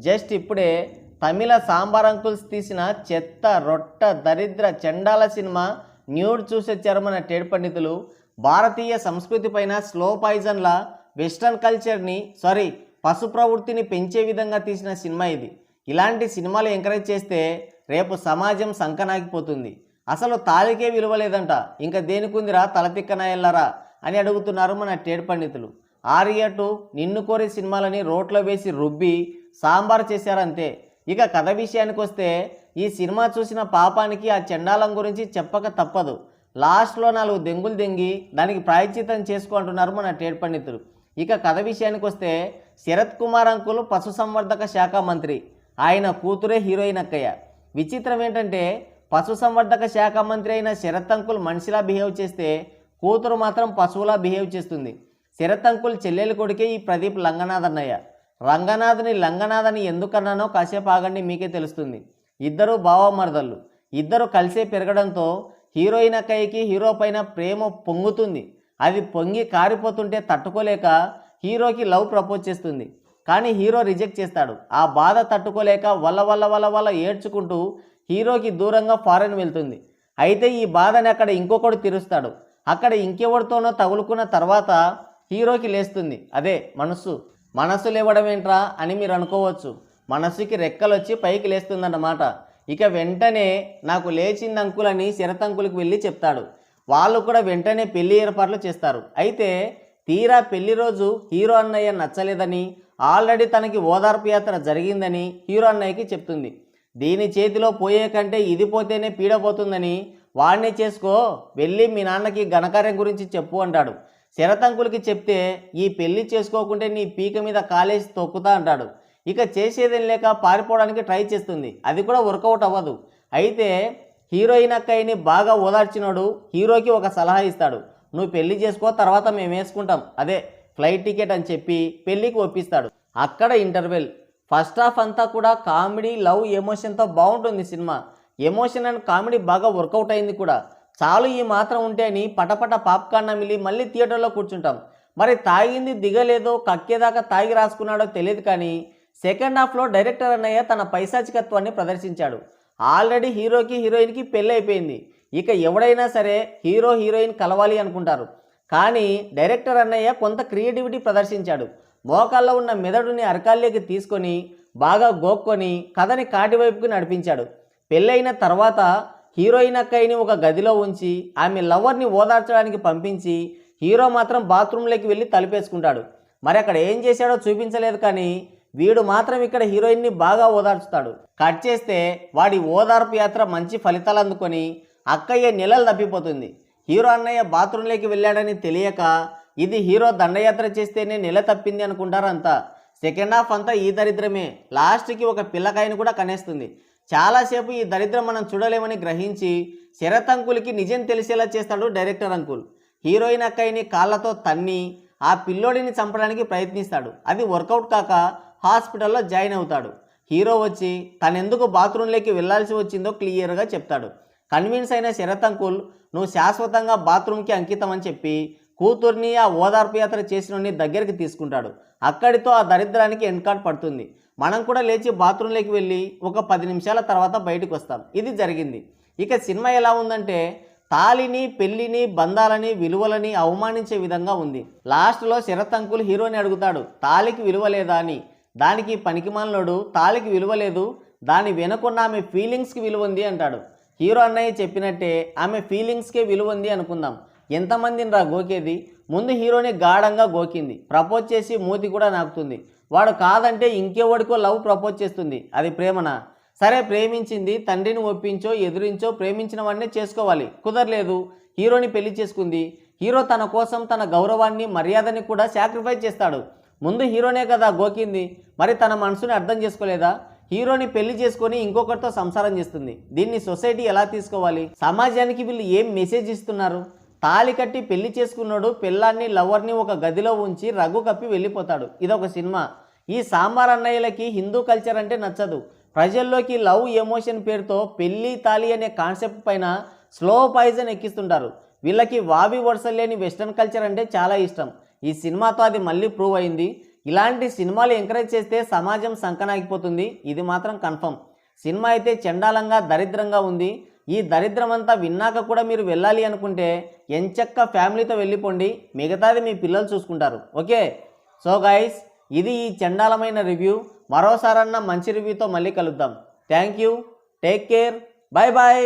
Just ఇప్పుడే తమిళ sambar uncles తీసిన చెత్త రొట్ట దరిద్ర చండాల సినిమా న్యూడ్ చూసొచ్చారు మన టేడ్ పండితులు. భారతీయ సంస్కృతి పైన స్లో పాయిజన్ల వెస్ట్రన్ కల్చర్ని పశు ప్రవృత్తిని పెంచే విధంగా తీసిన సినిమా ఇది. ఇలాంటి సినిమాలు ఎంకరేజ్ చేస్తే రేపు సమాజం సంకనాగిపోతుంది. అసలు తాలికే విలువ లేదంట, ఇంకా దేనికుందిరా తలతిక్కనాయల్లారా అని అడుగుతున్నారు మన టేడ్ పండితులు. ఆర్య 2 నిన్ను కోరి సినిమాలని రోట్లో వేసి రుబ్బి సాంబార్ చేశారంతే. ఇక కథ విషయానికి వస్తే ఈ సినిమా చూసిన పాపానికి ఆ చండాలం గురించి చెప్పక తప్పదు. లాస్ట్లో 4 దెంగులు దెంగి దానికి ప్రాయశ్చిత్తం చేసుకుంటున్నారు మన టేడ్ పండితులు. ఇక కథ విషయానికి వస్తే శరత్ కుమార్ అంకుల్ పశుసంవర్ధక శాఖ మంత్రి, ఆయన కూతురే హీరోయిన్ అక్కయ్య. విచిత్రం ఏంటంటే పశుసంవర్ధక శాఖ మంత్రి అయిన శరత్ అంకుల్ మనిషిలా బిహేవ్ చేస్తే కూతురు మాత్రం పశువులా బిహేవ్ చేస్తుంది. శరత్ అంకుల్ చెల్లెలి కొడుకే ఈ ప్రదీప్ లంగనాథ్ అన్నయ్య. లంగనాథ్ అని ఎందుకన్నానో కాసేపు ఆగండి, మీకే తెలుస్తుంది. ఇద్దరు బావమరదళ్ళు, ఇద్దరు కలిసే పెరగడంతో హీరోయిన్ అక్కయ్యకి హీరో పైన ప్రేమ పొంగుతుంది. అది పొంగి కారిపోతుంటే తట్టుకోలేక హీరోకి లవ్ ప్రపోజ్ చేస్తుంది. కానీ హీరో రిజెక్ట్ చేస్తాడు. ఆ బాధ తట్టుకోలేక వల్ల ఏడ్చుకుంటూ హీరోకి దూరంగా ఫారెన్ వెళ్తుంది. అయితే ఈ బాధని అక్కడ ఇంకొకడు తీరుస్తాడు. అక్కడ ఇంకెవరితోనో తగులుకున్న తర్వాత హీరోకి లేస్తుంది. అదే మనస్సు లేవడం ఏంట్రా అని మీరు అనుకోవచ్చు. మనస్సుకి రెక్కలు వచ్చి పైకి లేస్తుందన్నమాట. ఇక వెంటనే నాకు లేచింది అంకుల్ అని శరత్ అంకుల్కి వెళ్ళి చెప్తాడు. వాళ్ళు కూడా వెంటనే పెళ్లి ఏర్పాట్లు చేస్తారు. అయితే తీరా పెళ్లి రోజు హీరో అన్నయ్య నచ్చలేదని, ఆల్రెడీ తనకి ఓదార్పు యాత్ర జరిగిందని హీరో అన్నయ్యకి చెప్తుంది. దీని చేతిలో పోయే కంటే ఇది పోతేనే పీడపోతుందని వాడినే చేసుకో, వెళ్ళి మీ నాన్నకి ఘనకార్యం గురించి చెప్పు అంటాడు. శరత్ అంకుల్కి చెప్తే ఈ పెళ్లి చేసుకోకుంటే నీ పీక మీద కాలేసి తొక్కుతా అంటాడు. ఇక చేసేదేం లేక పారిపోవడానికి ట్రై చేస్తుంది. అది కూడా వర్కౌట్ అవ్వదు. అయితే హీరోయిన్ అక్కయ్యని బాగా ఓదార్చినాడు హీరోకి ఒక సలహా ఇస్తాడు. నువ్వు పెళ్లి చేసుకో, తర్వాత మేము వేసుకుంటాం, అదే ఫ్లైట్ టికెట్ అని చెప్పి పెళ్లికి ఒప్పిస్తాడు. అక్కడ ఇంటర్వెల్. ఫస్ట్ హాఫ్ అంతా కూడా కామెడీ, లవ్, ఎమోషన్తో బాగుంటుంది సినిమా. ఎమోషన్ అండ్ కామెడీ బాగా వర్కౌట్ అయింది కూడా. చాలు ఈ మాత్రం ఉంటే అని పటపట పాప్కార్న్ మిలి మళ్ళీ థియేటర్లో కూర్చుంటాం. మరి తాగింది దిగలేదో కక్కేదాకా తాగి రాసుకున్నాడో తెలియదు, కానీ సెకండ్ హాఫ్లో డైరెక్టర్ అన్నయ్య తన పైశాచికత్వాన్ని ప్రదర్శించాడు. ఆల్రెడీ హీరోకి హీరోయిన్కి పెళ్ళి అయిపోయింది. ఇక ఎవడైనా సరే హీరో హీరోయిన్ కలవాలి అనుకుంటారు. కానీ డైరెక్టర్ అన్నయ్య కొంత క్రియేటివిటీ ప్రదర్శించాడు. మోకాల్లో ఉన్న మెదడుని అరకాల్లోకి తీసుకొని బాగా గోక్కొని కథని కాటివైపుకి నడిపించాడు. పెళ్ళైన తర్వాత హీరోయిన్ అక్కయ్యని ఒక గదిలో ఉంచి ఆమె లవర్ని ఓదార్చడానికి పంపించి హీరో మాత్రం బాత్రూంలోకి వెళ్ళి తలుపేసుకుంటాడు. మరి అక్కడ ఏం చేశాడో చూపించలేదు, కానీ వీడు మాత్రం ఇక్కడ హీరోయిన్ని బాగా ఓదార్చుతాడు. కట్ చేస్తే వాడి ఓదార్పు యాత్ర మంచి ఫలితాలు అందుకొని అక్కయ్య నెలలు తప్పిపోతుంది. హీరో అన్నయ్య బాత్రూంలోకి వెళ్ళాడని తెలియక ఇది హీరో దండయాత్ర చేస్తేనే నెల తప్పింది అనుకుంటారంతా. సెకండ్ హాఫ్ అంతా ఈ దరిద్రమే. లాస్ట్కి ఒక పిల్లకాయని కూడా కనేస్తుంది. చాలాసేపు ఈ దరిద్రం మనం చూడలేమని గ్రహించి శరత్ అంకుల్కి నిజం తెలిసేలా చేస్తాడు డైరెక్టర్ అంకుల్. హీరోయిన్ అక్కయ్యని కాళ్ళతో తన్ని ఆ పిల్లోడిని చంపడానికి ప్రయత్నిస్తాడు. అది వర్కౌట్ కాక హాస్పిటల్లో జాయిన్ అవుతాడు. హీరో వచ్చి తనెందుకు బాత్రూంలోకి వెళ్లాల్సి వచ్చిందో క్లియర్గా చెప్తాడు. కన్విన్స్ అయిన శరత్ అంకుల్ నువ్వు శాశ్వతంగా బాత్రూమ్కి అంకితం అని చెప్పి కూతుర్ని ఆ ఓదార్పు యాత్ర చేసిన దగ్గరికి తీసుకుంటాడు. అక్కడితో ఆ దరిద్రానికి ఎండ్ కార్డ్ పడుతుంది. మనం కూడా లేచి బాత్రూంలోకి వెళ్ళి ఒక 10 నిమిషాల తర్వాత బయటకు వస్తాం. ఇది జరిగింది. ఇక సినిమా ఎలా ఉందంటే తాళిని, పెళ్లిని, బంధాలని, విలువలని అవమానించే విధంగా ఉంది. లాస్ట్లో శరత్ అంకుల్ హీరోని అడుగుతాడు, తాళికి విలువ లేదా అని. దానికి పనికిమాలినోడు తాళికి విలువ లేదు, దాని వెనుకున్న ఆమె ఫీలింగ్స్కి విలువ ఉంది అంటాడు. హీరో అన్నయ్య చెప్పినట్టే ఆమె ఫీలింగ్స్కే విలువ ఉంది అనుకుందాం. ఎంతమందిని రా గోకేది? ముందు హీరోని గాఢంగా గోకింది, ప్రపోజ్ చేసి మూతి కూడా నాకుతుంది. వాడు కాదంటే ఇంకెవడికో లవ్ ప్రపోజ్ చేస్తుంది. అది ప్రేమనా? సరే ప్రేమించింది, తండ్రిని ఒప్పించో ఎదురించో ప్రేమించిన వాడినే చేసుకోవాలి. కుదరలేదు, హీరోని పెళ్లి చేసుకుంది. హీరో తన కోసం తన గౌరవాన్ని, మర్యాదని కూడా సాక్రిఫైస్ చేస్తాడు. ముందు హీరోనే కదా గోకింది, మరి తన మనసుని అర్థం చేసుకోలేదా? హీరోని పెళ్లి చేసుకొని ఇంకొకరితో సంసారం చేస్తుంది. దీన్ని సొసైటీ ఎలా తీసుకోవాలి? సమాజానికి వీళ్ళు ఏం మెసేజ్ ఇస్తున్నారు? తాళి కట్టి పెళ్లి చేసుకున్నాడు పెళ్ళాన్ని, లవర్ని ఒక గదిలో ఉంచి రగ్గు కప్పి వెళ్ళిపోతాడు. ఇదొక సినిమా. ఈ సాంబార్ అన్నయ్యలకి హిందూ కల్చర్ అంటే నచ్చదు. ప్రజల్లోకి లవ్ ఎమోషన్ పేరుతో పెళ్లి తాళి అనే కాన్సెప్ట్ పైన స్లో పాయిజన్ ఎక్కిస్తుంటారు. వీళ్ళకి వావి వరుస లేని వెస్ట్రన్ కల్చర్ అంటే చాలా ఇష్టం. ఈ సినిమాతో అది మళ్ళీ ప్రూవ్ అయింది. ఇలాంటి సినిమాలు ఎంకరేజ్ చేస్తే సమాజం సంకనాగిపోతుంది, ఇది మాత్రం కన్ఫర్మ్. సినిమా అయితే చండాలంగా దరిద్రంగా ఉంది. ఈ దరిద్రం అంతా విన్నాక కూడా మీరు వెళ్ళాలి అనుకుంటే ఎంచక్క ఫ్యామిలీతో వెళ్ళిపోండి, మిగతాది మీ పిల్లలు చూసుకుంటారు. ఓకే, సో గైస్, ఇది ఈ చండాలమైన రివ్యూ. మరోసారన్నా మంచి రివ్యూతో మళ్ళీ కలుద్దాం. Thank you, take care, bye bye.